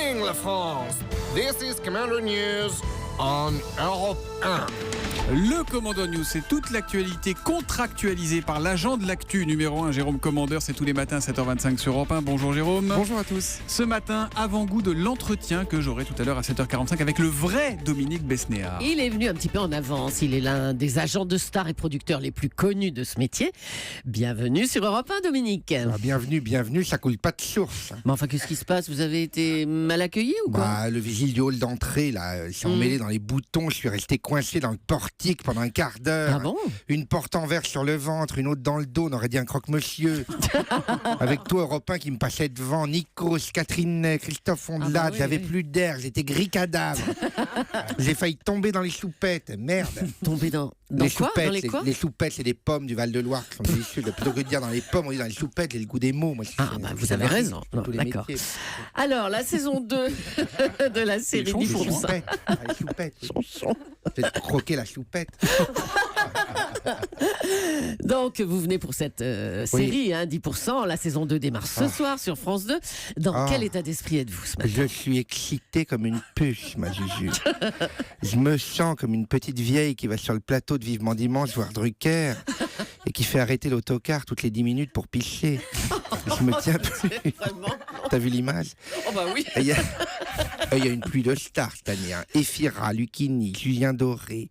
morning, la France. This is Commander News on Europe 1. Le Commando News, c'est toute l'actualité contractualisée par l'agent de l'actu numéro 1, Jérôme Commandeur. C'est tous les matins à 7h25 sur Europe 1. Bonjour Jérôme. Bonjour à tous. Ce matin, avant-goût de l'entretien que j'aurai tout à l'heure à 7h45 avec le vrai Dominique Besnéard. Il est venu un petit peu en avance. Il est l'un des agents de stars et producteurs les plus connus de ce métier. Bienvenue sur Europe 1, Dominique. Bienvenue, ça coule pas de source. Mais enfin, qu'est-ce qui se passe? Vous avez été mal accueilli ou quoi? Le vigile du hall d'entrée, là, s'est emmêlé dans les boutons. Je suis resté coincé dans le portique pendant un quart d'heure. Ah bon? Une porte en verre sur le ventre, une autre dans le dos. On aurait dit un croque-monsieur. Avec toi, Europe 1 qui me passait devant. Nikos, Catherine Ney, Christophe Ondelat. oui, J'avais oui. plus d'air. J'étais gris cadavre. J'ai failli tomber dans les soupettes. Merde. Tombé dans Les quoi? soupettes, Dans les quoi? les soupettes, c'est des pommes du Val-de-Loire qui sont délicieuses. Plutôt que de dire dans les pommes, on dit dans les soupettes, j'ai le goût des mots. Moi, Vous avez raison. Non, Tous les d'accord. métiers. Alors, la saison 2 de la série Les 10%. soupettes. Les soupettes. C'est pour croquer la choupette. Donc, vous venez pour cette série, 10%. La saison 2 démarre ce soir sur France 2. Dans quel état d'esprit êtes-vous ce matin? Je suis excité comme une puce, ma Juju. Je me sens comme une petite vieille qui va sur le plateau de Vivement Dimanche voir Drucker et qui fait arrêter l'autocar toutes les 10 minutes pour pisser. Je me tiens plus. Vraiment? T'as vu l'image? Oh bah oui. Il y a une pluie de stars cette année. Efira, Lucchini, Julien Doré,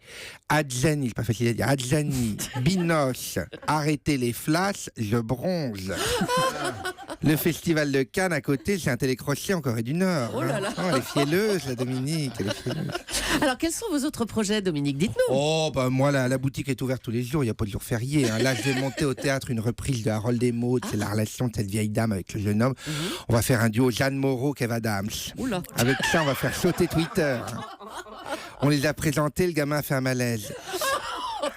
Adjani, c'est pas facile à dire, Adjani, Binos, arrêtez les flashs, je bronze. Le festival de Cannes à côté, c'est un télécrochet en Corée du Nord. Oh là là. Elle est fielleuse, la Dominique, elle est fielleuse. Alors, quels sont vos autres projets, Dominique? Dites-nous. Oh, moi, la boutique est ouverte tous les jours, il n'y a pas de jour férié. Là, je vais monter au théâtre une reprise de Harold et Maude, c'est la relation de cette vieille dame avec le jeune homme. On va faire un duo Jeanne Moreau, Kev Adams. Oula. Avec ça, on va faire sauter Twitter. On les a présentés, le gamin a fait un malaise. Oh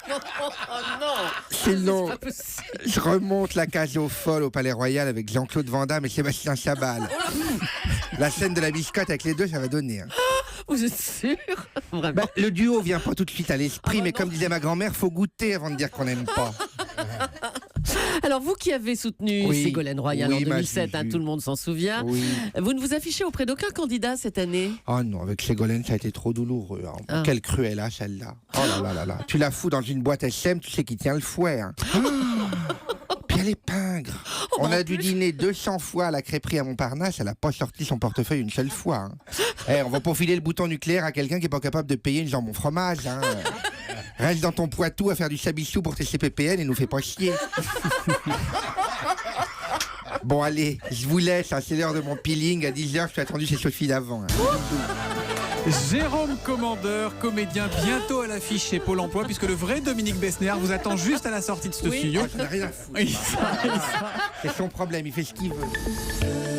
non. Sinon, C'est pas possible. je remonte la cage aux folles au Palais Royal avec Jean-Claude Van Damme et Sébastien Chabal. La scène de la biscotte avec les deux, ça va donner. Vous êtes sûr? Vraiment? Le duo vient pas tout de suite à l'esprit, mais comme disait ma grand-mère, faut goûter avant de dire qu'on n'aime pas. Alors, vous qui avez soutenu Oui. Ségolène Royal Oui, en ma 2007, Juju. tout le monde s'en souvient. Oui. Vous ne vous affichez auprès d'aucun candidat cette année? Oh non, avec Ségolène, ça a été trop douloureux. Quelle cruelle, celle-là. Oh là là. Tu la fous dans une boîte SM, tu sais qui tient le fouet. Puis elle est pingre. On a dû dîner 200 fois à la crêperie à Montparnasse, elle n'a pas sorti son portefeuille une seule fois. On va pas filer le bouton nucléaire à quelqu'un qui n'est pas capable de payer une jambon fromage. Reste dans ton Poitou à faire du sabichou pour tes CPPN et nous fais pas chier. Bon allez, je vous laisse, c'est l'heure de mon peeling. À 10h, je suis attendu chez Sophie d'avant. Jérôme Commandeur, comédien bientôt à l'affiche chez Pôle emploi, puisque le vrai Dominique Besnéard vous attend juste à la sortie de ce studio. J'en ai rien à foutre. Oui, C'est son problème, il fait ce qu'il veut.